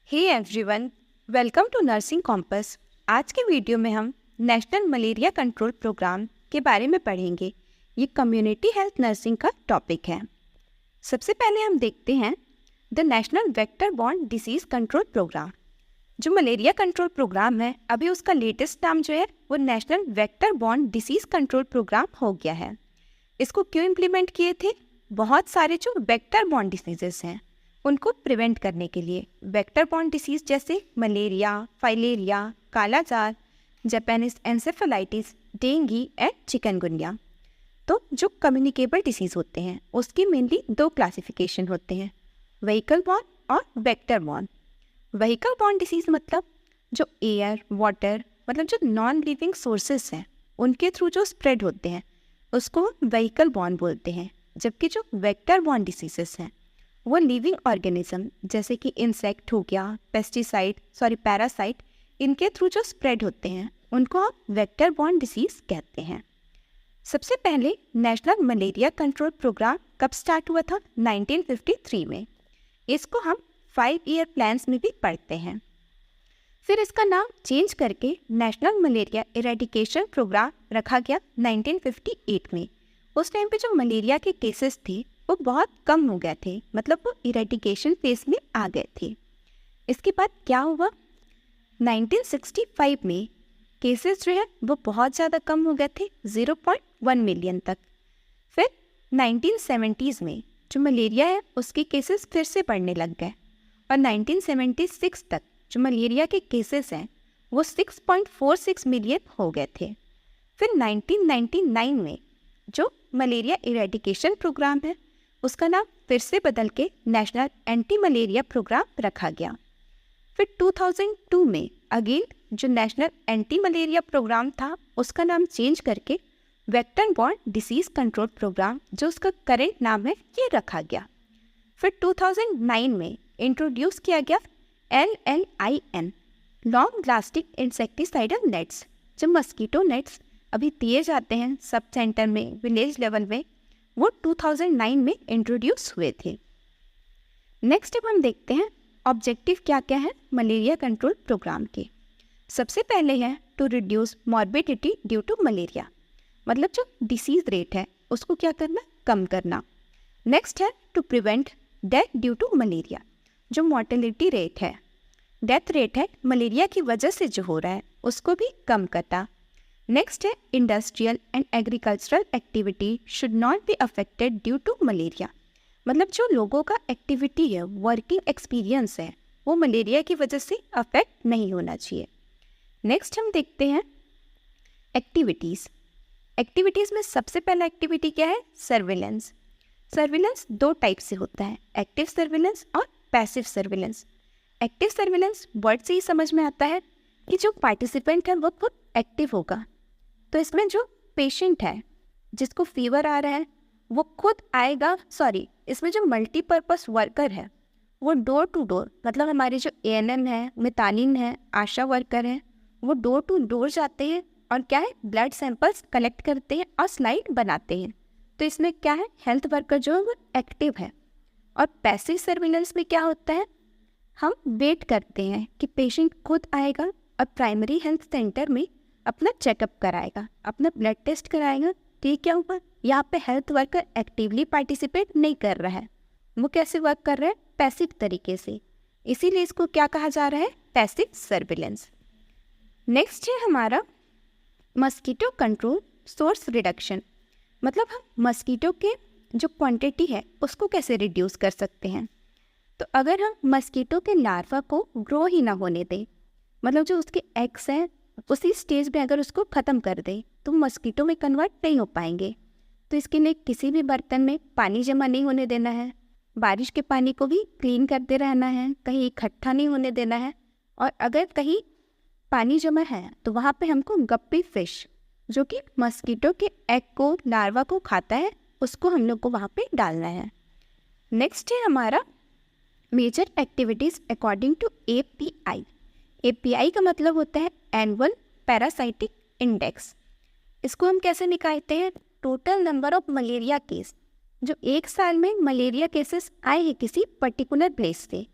Hey everyone, welcome to nursing compass. आज के video में हम नेशनल मलेरिया कंट्रोल प्रोग्राम के बारे में पढ़ेंगे। ये कम्युनिटी हेल्थ नर्सिंग का टॉपिक है। सबसे पहले हम देखते हैं the national vector borne disease control programme. जो मलेरिया कंट्रोल प्रोग्राम है, अभी उसका लेटेस्ट नाम जो है वो national vector borne disease control programme हो गया है। इसको क्यों इम्प्लीमेंट किए थे? बहुत सारे जो वेक्टर बॉर्न डिसीजेस हैं उनको प्रिवेंट करने के लिए। वेक्टर बॉर्न डिसीज जैसे malaria, filaria, kala azar, Japanese encephalitis, dengue and chikungunya. तो जो कम्युनिकेबल डिसीज होते हैं उसकी मेनली दो क्लासिफिकेशन होते हैं, व्हीकल बॉर्न और vector borne. Vehicle born disease मतलब जो एयर, वाटर मतलब जो नॉन लिविंग सोर्सेस हैं उनके थ्रू जो स्प्रेड होते हैं उसको व्हीकल बॉर्न बोलते हैं। जबकि जो वेक्टर बॉर्न डिसीजेस हैं वो लिविंग ऑर्गेनिज्म जैसे कि इंसेक्ट हो गया, पैरासाइट, इनके थ्रू जो स्प्रेड होते हैं उनको हम वेक्टर बॉर्न डिसीज कहते हैं। सबसे पहले नेशनल मलेरिया कंट्रोल प्रोग्राम कब स्टार्ट हुआ था? 1953 में। इसको हम 5 ईयर प्लान्स में भी पढ़ते हैं। फिर इसका नाम चेंज करके नेशनल मलेरिया इरेडिकेशन प्रोग्राम रखा गया 1958 में। उस टाइम पे जो मलेरिया के केसेस थे वो बहुत कम हो गए थे, मतलब वो इरेडिकेशन फेज में आ गए थे। इसके बाद क्या हुआ? 1965 में केसेस जो है वो बहुत ज़्यादा कम हो गए थे, 0.1 मिलियन तक। फिर 1970s में जो मलेरिया है उसके केसेस फिर से बढ़ने लग गए और 1976 तक जो मलेरिया के केसेस हैं वो 6.46 मिलियन हो गए थे। फिर 1999 में जो मलेरिया इरेडिकेशन प्रोग्राम है उसका नाम फिर से बदल के नेशनल एंटी मलेरिया प्रोग्राम रखा गया। फिर 2002 में अगेन जो नेशनल एंटी मलेरिया प्रोग्राम था उसका नाम चेंज करके vector borne disease control programme, जो उसका करेंट नाम है, ये रखा गया। फिर 2009 में इंट्रोड्यूस किया गया LLIN, long lasting insecticidal nets. जो मस्कीटो नेट्स अभी दिए जाते हैं सब सेंटर में, विलेज लेवल में, वो 2009 में इंट्रोड्यूस हुए थे। नेक्स्ट अब हम देखते हैं ऑब्जेक्टिव क्या क्या है मलेरिया कंट्रोल प्रोग्राम के। सबसे पहले है to reduce morbidity due to malaria, मतलब जो डिसीज रेट है उसको क्या करना, कम करना। नेक्स्ट है to prevent death due to malaria, जो मॉर्टेलिटी रेट है, डेथ रेट है मलेरिया की वजह से जो हो रहा है उसको भी कम करना। नेक्स्ट है industrial and agricultural activity should not be affected due to malaria, मतलब जो लोगों का एक्टिविटी है, वर्किंग एक्सपीरियंस है, वो मलेरिया की वजह से अफेक्ट नहीं होना चाहिए। नेक्स्ट हम देखते हैं एक्टिविटीज़। एक्टिविटीज़ में सबसे पहला एक्टिविटी क्या है? सर्विलेंस। सर्विलेंस दो टाइप से होता है, एक्टिव सर्विलेंस और passive surveillance. Active surveillance word से ही समझ में आता है कि जो पार्टिसिपेंट है वो खुद एक्टिव होगा। तो इसमें जो पेशेंट है जिसको फीवर आ रहा है वो खुद आएगा, इसमें जो मल्टीपर्पस वर्कर है वो डोर टू डोर, मतलब हमारे जो ANM है, मितानिन है, आशा वर्कर हैं, वो डोर टू डोर जाते हैं और क्या है, ब्लड सैंपल्स कलेक्ट करते हैं और स्लाइड बनाते हैं। तो इसमें क्या है, हेल्थ वर्कर जो है वो एक्टिव है। और पैसिव सर्विलेंस में क्या होता है, हम वेट करते हैं कि पेशेंट खुद आएगा और प्राइमरी हेल्थ सेंटर में अपना चेकअप कराएगा, अपना ब्लड टेस्ट कराएगा। ठीक है, ऊपर यहाँ पे हेल्थ वर्कर एक्टिवली पार्टिसिपेट नहीं कर रहा है, वो कैसे वर्क कर रहा है, पैसिव तरीके से। इसीलिए इसको क्या कहा जा रहा है, पैसिव सर्विलेंस। नेक्स्ट है हमारा मस्कीटो कंट्रोल सोर्स रिडक्शन, मतलब हम मस्कीटो के जो क्वांटिटी है उसको कैसे रिड्यूस कर सकते हैं। तो अगर हम मस्कीटो के लार्वा को ग्रो ही ना होने दें, मतलब जो उसके एग्स हैं उसी स्टेज में अगर उसको ख़त्म कर दें तो मस्कीटो में कन्वर्ट नहीं हो पाएंगे। तो इसके लिए किसी भी बर्तन में पानी जमा नहीं होने देना है, बारिश के पानी को भी क्लीन करते रहना है, कहीं इकट्ठा नहीं होने देना है। और अगर कहीं पानी जमा है तो वहाँ पे हमको गप्पी फिश, जो कि मस्कीटो के एग को, लार्वा को खाता है, उसको हम लोग को वहाँ पे डालना है। नेक्स्ट है हमारा major activities according to API। API का मतलब होता है एनुअल पैरासाइटिक इंडेक्स। इसको हम कैसे निकालते हैं, total number of malaria case, जो एक साल में मलेरिया केसेस आए हैं किसी पर्टिकुलर प्लेस से,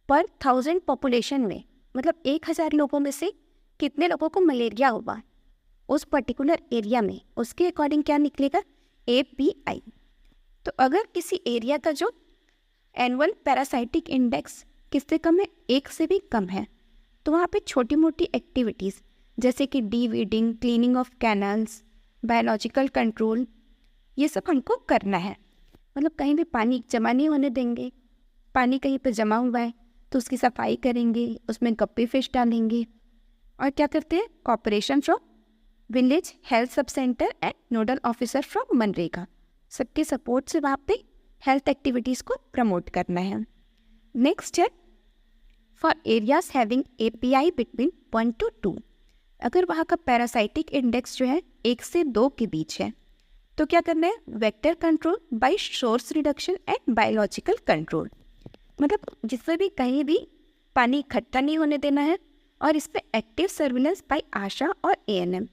पर 1000 पॉपुलेशन में, मतलब 1000 लोगों में से कितने लोगों को मलेरिया हुआ उस पर्टिकुलर एरिया में, उसके अकॉर्डिंग क्या निकलेगा, API। तो अगर किसी एरिया का जो एनुअल पैरासाइटिक इंडेक्स किससे कम है, 1 से भी कम है, तो वहाँ पे छोटी मोटी एक्टिविटीज़ जैसे कि deweeding, cleaning of canals, biological control, ये सब हमको करना है। मतलब कहीं भी पानी जमा नहीं होने देंगे, पानी कहीं पे जमा हुआ है तो उसकी सफाई करेंगे, उसमें गप्पी फिश डालेंगे। और क्या करते हैं, cooperation from village health sub centre and nodal officer from MNREGA, सबके सपोर्ट से वहाँ पे हेल्थ एक्टिविटीज़ को प्रमोट करना है। नेक्स्ट है for areas having API between 1 to 2, अगर वहाँ का पैरासाइटिक इंडेक्स जो है 1 से 2 के बीच है तो क्या करना है, vector control by source reduction and biological control, मतलब जिससे भी कहीं भी पानी इकट्ठा नहीं होने देना है। और इस पर एक्टिव सर्विलेंस बाय आशा और ANM,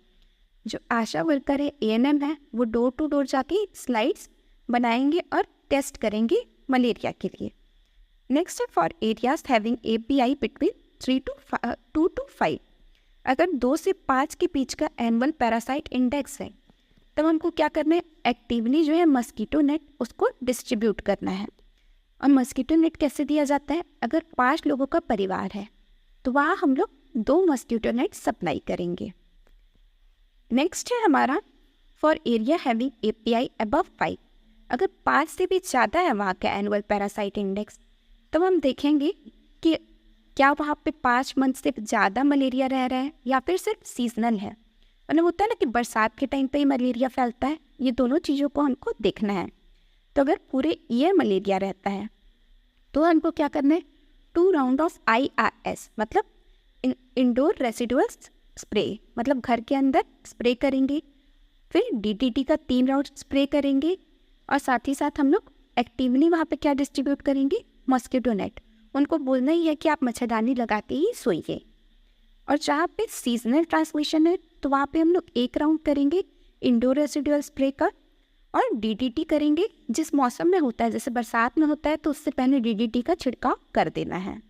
जो आशा वर्कर है, ANM है, वो डोर टू डोर जाके स्लाइड्स बनाएंगे और टेस्ट करेंगे मलेरिया के लिए। नेक्स्ट है for areas having API between 2 to 5, अगर 2 से 5 के बीच का एनुअल पैरासाइट इंडेक्स है तब हमको क्या करना है, एक्टिवली जो है मस्कीटो नेट उसको डिस्ट्रीब्यूट करना है। और मस्कीटो नेट कैसे दिया जाता है, अगर 5 लोगों का परिवार है तो वहाँ हम लोग 2 मस्कीटो नेट सप्लाई करेंगे। नेक्स्ट है हमारा for area having API above 5, अगर 5 से भी ज़्यादा है वहाँ का एनुअल पैरासाइट इंडेक्स, तब हम देखेंगे कि क्या वहाँ पे 5 मंथ से ज़्यादा मलेरिया रह रहा है या फिर सिर्फ सीजनल है। मतलब होता है ना कि बरसात के टाइम पे ही मलेरिया फैलता है, ये दोनों चीज़ों को हमको देखना है। तो अगर पूरे ईयर मलेरिया रहता है तो हमको क्या करना है, 2 राउंड ऑफ IRS, मतलब इंडोर रेसिडुअल स्प्रे, मतलब घर के अंदर स्प्रे करेंगे, फिर DDT का 3 राउंड स्प्रे करेंगे, और साथ ही साथ हम लोग एक्टिवली वहाँ पे क्या डिस्ट्रीब्यूट करेंगे, मॉस्किटो नेट। उनको बोलना ही है कि आप मच्छरदानी लगा के ही सोइए। और जहाँ पे सीजनल ट्रांसमिशन है तो वहाँ पे हम लोग 1 राउंड करेंगे इंडोर रेसिडुअल स्प्रे का, और DDT करेंगे जिस मौसम में होता है, जैसे बरसात में होता है तो उससे पहले DDT का छिड़काव कर देना है।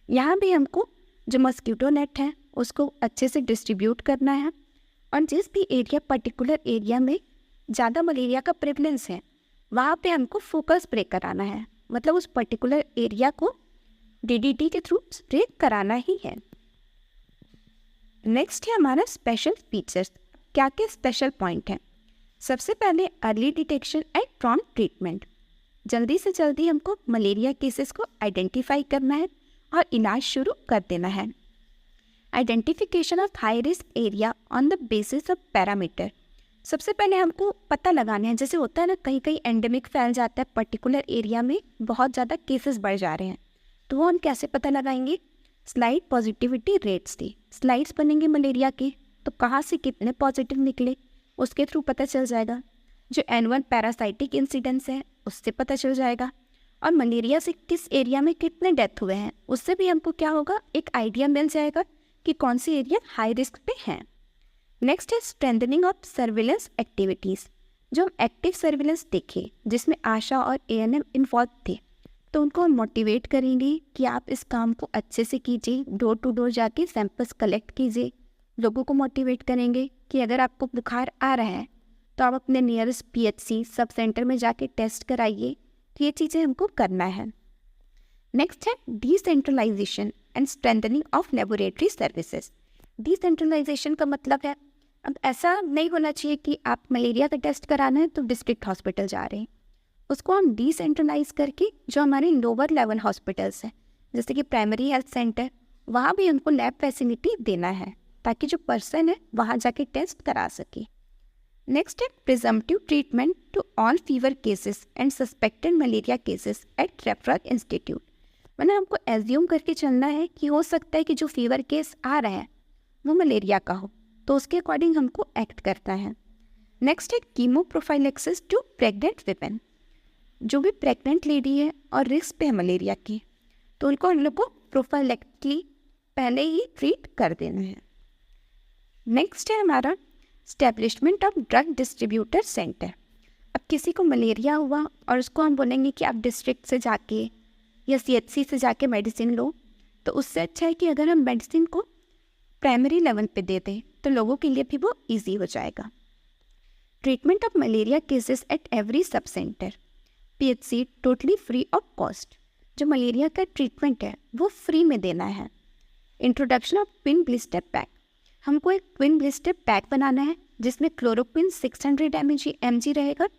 यहाँ भी हमको जो मस्कीटो नेट है उसको अच्छे से डिस्ट्रीब्यूट करना है, और जिस भी एरिया पर्टिकुलर एरिया में ज़्यादा मलेरिया का प्रेवलेंस है वहाँ पे हमको फोकस स्प्रे कराना है, मतलब उस पर्टिकुलर एरिया को DDT के थ्रू स्प्रे कराना ही है। नेक्स्ट है हमारा स्पेशल फीचर्स, क्या क्या स्पेशल पॉइंट है। सबसे पहले early detection and prompt treatment, जल्दी से जल्दी हमको मलेरिया केसेस को आइडेंटिफाई करना है और इलाज शुरू कर देना है। Identification of high risk area on the basis of parameter, सबसे पहले हमको पता लगाना है, जैसे होता है ना कहीं कहीं एंडेमिक फैल जाता है, पर्टिकुलर एरिया में बहुत ज़्यादा केसेस बढ़ जा रहे हैं, तो वो हम कैसे पता लगाएंगे, स्लाइड पॉजिटिविटी रेट्स थी, स्लाइड्स बनेंगे मलेरिया के, तो कहाँ से कितने पॉजिटिव निकले उसके थ्रू पता चल जाएगा। जो एनुअल पैरासाइटिक इंसिडेंस है उससे पता चल जाएगा, और मलेरिया से किस एरिया में कितने डेथ हुए हैं उससे भी हमको क्या होगा, एक आइडिया मिल जाएगा कि कौन सी एरिया हाई रिस्क पे है। नेक्स्ट है स्ट्रेंथनिंग ऑफ सर्विलेंस एक्टिविटीज़, जो हम एक्टिव सर्विलेंस देखें जिसमें आशा और ANM इन्वॉल्व थे, तो उनको हम मोटिवेट करेंगे कि आप इस काम को अच्छे से कीजिए, डोर टू डोर जाके सैंपल्स कलेक्ट कीजिए। लोगों को मोटिवेट करेंगे कि अगर आपको बुखार आ रहा है तो आप अपने नियरेस्ट PHC सब सेंटर में जाके टेस्ट कराइए, तो ये चीज़ें हमको करना है। नेक्स्ट है decentralisation and strengthening of laboratory services. Decentralisation का मतलब है, अब ऐसा नहीं होना चाहिए कि आप मलेरिया का टेस्ट कराना है तो डिस्ट्रिक्ट हॉस्पिटल जा रहे हैं, उसको हम डिसेंट्रलाइज करके जो हमारे लोअर लेवल हॉस्पिटल्स हैं जैसे कि प्राइमरी हेल्थ सेंटर, वहाँ भी उनको लैब फैसिलिटी देना है ताकि जो पर्सन है वहाँ जाके टेस्ट करा सके। नेक्स्ट है presumptive treatment to all fever cases and suspected malaria cases at referral institute, मतलब हमको एज्यूम करके चलना है कि हो सकता है कि जो फीवर केस आ रहा है वो मलेरिया का हो, तो उसके अकॉर्डिंग हमको एक्ट करता है। नेक्स्ट है chemo prophylaxis to pregnant women, जो भी प्रेग्नेंट लेडी है और रिस्क पे है मलेरिया की, तो उनको हम लोग को प्रोफाइलेक्टिकली पहले ही ट्रीट कर देना है। नेक्स्ट है हमारा establishment of drug distributor centre. अब किसी को मलेरिया हुआ और उसको हम बोलेंगे कि आप डिस्ट्रिक्ट से जाके या CHC से जाके मेडिसिन लो, तो उससे अच्छा है कि अगर हम मेडिसिन को प्राइमरी लेवल पे दे दें तो लोगों के लिए भी वो ईजी हो जाएगा। Treatment of malaria cases at every sub centre, PHC totally free of cost. जो मलेरिया का ट्रीटमेंट है वो फ्री में देना है। Introduction of twin blister pack, हमको एक ट्विन ब्लिस्टर पैक बनाना है जिसमें क्लोरोक्विन 600 mg रहेगा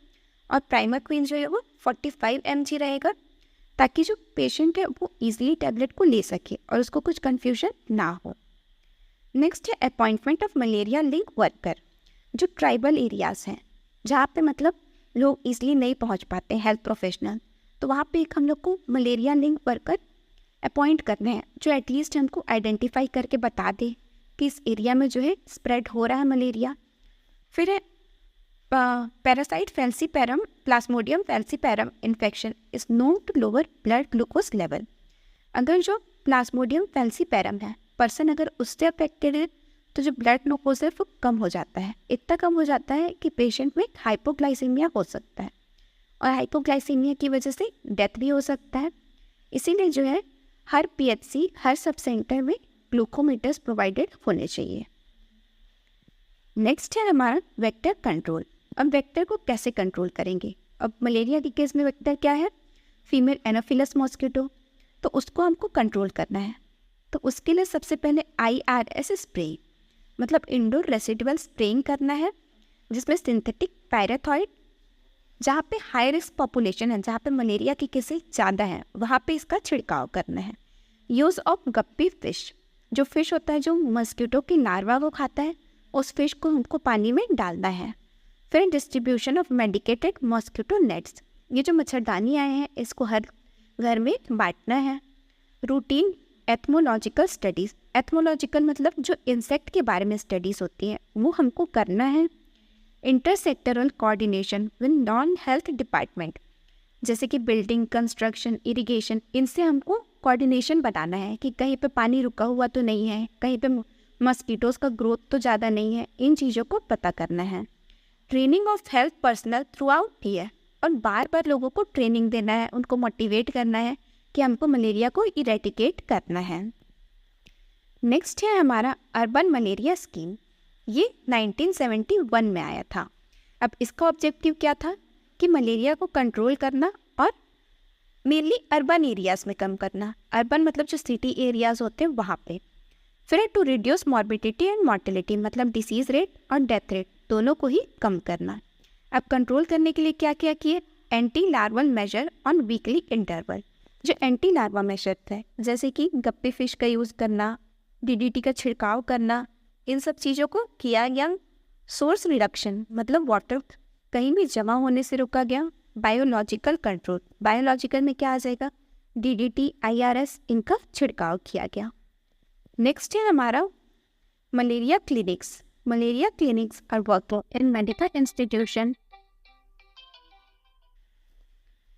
और प्राइमरक्विन जो है वो 45 mg रहेगा, ताकि जो पेशेंट है वो इजीली टैबलेट को ले सके और उसको कुछ कन्फ्यूजन ना हो। नेक्स्ट है appointment of malaria link worker. जो ट्राइबल एरियाज़ हैं जहाँ पे मतलब लोग इजीली नहीं पहुँच पाते हेल्थ प्रोफेशनल, तो वहाँ पे एक हम लोग को मलेरिया लिंक वर्कर अपॉइंट करने हैं जो एटलीस्ट हमको आइडेंटिफाई करके बता दे कि इस एरिया में जो है स्प्रेड हो रहा है मलेरिया। फिर है parasite falciparum plasmodium falciparum infection is known to lower blood glucose level. अगर जो प्लाज्मोडियम फैल्सीपैरम है पर्सन अगर उससे अफेक्टेड है तो जो ब्लड ग्लूकोज है वो कम हो जाता है, इतना कम हो जाता है कि पेशेंट में हाइपोग्लाइसीमिया हो सकता है और हाइपोग्लाइसीमिया की वजह से डेथ भी हो सकता है। इसीलिए जो है हर PHC हर सब सेंटर में ग्लूकोमीटर्स प्रोवाइडेड होने चाहिए। नेक्स्ट है हमारा वेक्टर कंट्रोल। अब वेक्टर को कैसे कंट्रोल करेंगे? अब मलेरिया के केस में वेक्टर क्या है? फीमेल एनोफिलस मॉस्किटो, तो उसको हमको कंट्रोल करना है। तो उसके लिए सबसे पहले IRS स्प्रे मतलब इंडोर रेसिडुअल स्प्रेइंग करना है, जिसमें सिंथेटिक पायरेथॉइड, जहाँ पे हाई रिस्क पॉपुलेशन है, जहाँ पे मलेरिया की केसेस ज़्यादा है, वहाँ पे इसका छिड़काव करना है। यूज़ ऑफ गप्पी फिश, जो फिश होता है जो मस्कीटो की लार्वा को खाता है, उस फिश को हमको पानी में डालना है। फिर distribution of medicated mosquito nets, ये जो मच्छरदानी आए हैं इसको हर घर में बांटना है। रूटीन एथमोलॉजिकल स्टडीज़, एथमोलॉजिकल मतलब जो इंसेक्ट के बारे में स्टडीज़ होती हैं वो हमको करना है। Intersectoral coordination with non health department, जैसे कि बिल्डिंग, कंस्ट्रक्शन, इरिगेशन, इनसे हमको कोऑर्डिनेशन बनाना है कि कहीं पे पानी रुका हुआ तो नहीं है, कहीं पे मस्कीटोज़ का ग्रोथ तो ज़्यादा नहीं है, इन चीज़ों को पता करना है। Training of health personnel through out year, और बार बार लोगों को ट्रेनिंग देना है, उनको मोटिवेट करना है कि हमको मलेरिया को इरेडिकेट करना है। नेक्स्ट है हमारा अर्बन मलेरिया स्कीम, ये 1971 में आया था। अब इसका ऑब्जेक्टिव क्या था कि मलेरिया को कंट्रोल करना और मेनली अर्बन एरियाज़ में कम करना। अर्बन मतलब जो सिटी एरियाज़ होते हैं वहाँ पे। फिर to reduce morbidity and mortality, मतलब डिसीज़ रेट और डेथ रेट दोनों को ही कम करना। अब कंट्रोल करने के लिए क्या क्या किए? Anti larval major on weekly interval, जो एंटी लार्वा मेजर है जैसे कि गप्पी फिश का यूज़ करना, DDT का छिड़काव करना, इन सब चीज़ों को किया गया। सोर्स रिडक्शन मतलब वाटर कहीं भी जमा होने से रोका गया। बायोलॉजिकल कंट्रोल, बायोलॉजिकल में क्या आ जाएगा? DDT, IRS, इनका छिड़काव किया गया। नेक्स्ट है हमारा malaria clinics. Malaria clinics are working in medical institution.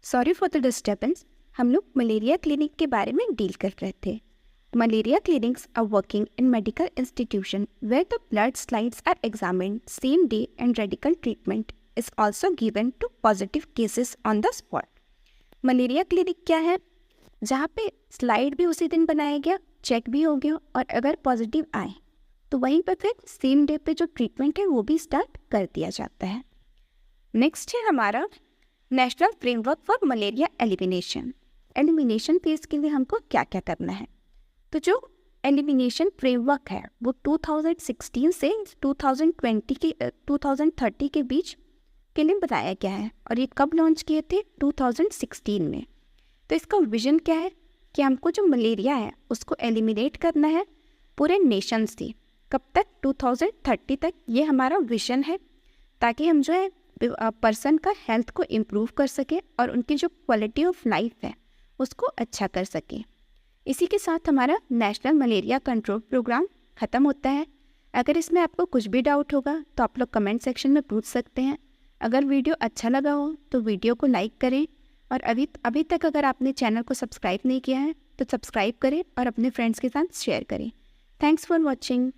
Sorry for the disturbance, हम लोग मलेरिया क्लिनिक के बारे में डील कर रहे थे। Malaria clinics are working in medical institution where the blood slides are examined same day and radical treatment is also given to positive cases on the spot. Malaria clinic क्या है? जहाँ पे स्लाइड भी उसी दिन बनाया गया, चेक भी हो गया, और अगर पॉजिटिव आए तो वहीं पर फिर सेम डे पे जो ट्रीटमेंट है वो भी स्टार्ट कर दिया जाता है। नेक्स्ट है हमारा national framework for malaria elimination. Elimination phase के लिए हमको क्या क्या करना है? तो जो एलिमिनेशन फ्रेमवर्क है वो 2016 से 2030 के बीच के लिए बनाया गया है, और ये कब लॉन्च किए थे? 2016 में। तो इसका विजन क्या है कि हमको जो मलेरिया है उसको एलिमिनेट करना है पूरे नेशन से। कब तक? 2030 तक ये हमारा विजन है, ताकि हम जो है पर्सन का हेल्थ को इम्प्रूव कर सके और उनकी जो क्वालिटी ऑफ लाइफ है उसको अच्छा कर सके। इसी के साथ हमारा नेशनल मलेरिया कंट्रोल प्रोग्राम ख़त्म होता है। अगर इसमें आपको कुछ भी डाउट होगा तो आप लोग कमेंट सेक्शन में पूछ सकते हैं। अगर वीडियो अच्छा लगा हो तो वीडियो को लाइक करें, और अभी तक अगर आपने चैनल को सब्सक्राइब नहीं किया है तो सब्सक्राइब करें और अपने फ्रेंड्स के साथ शेयर करें। Thanks for watching.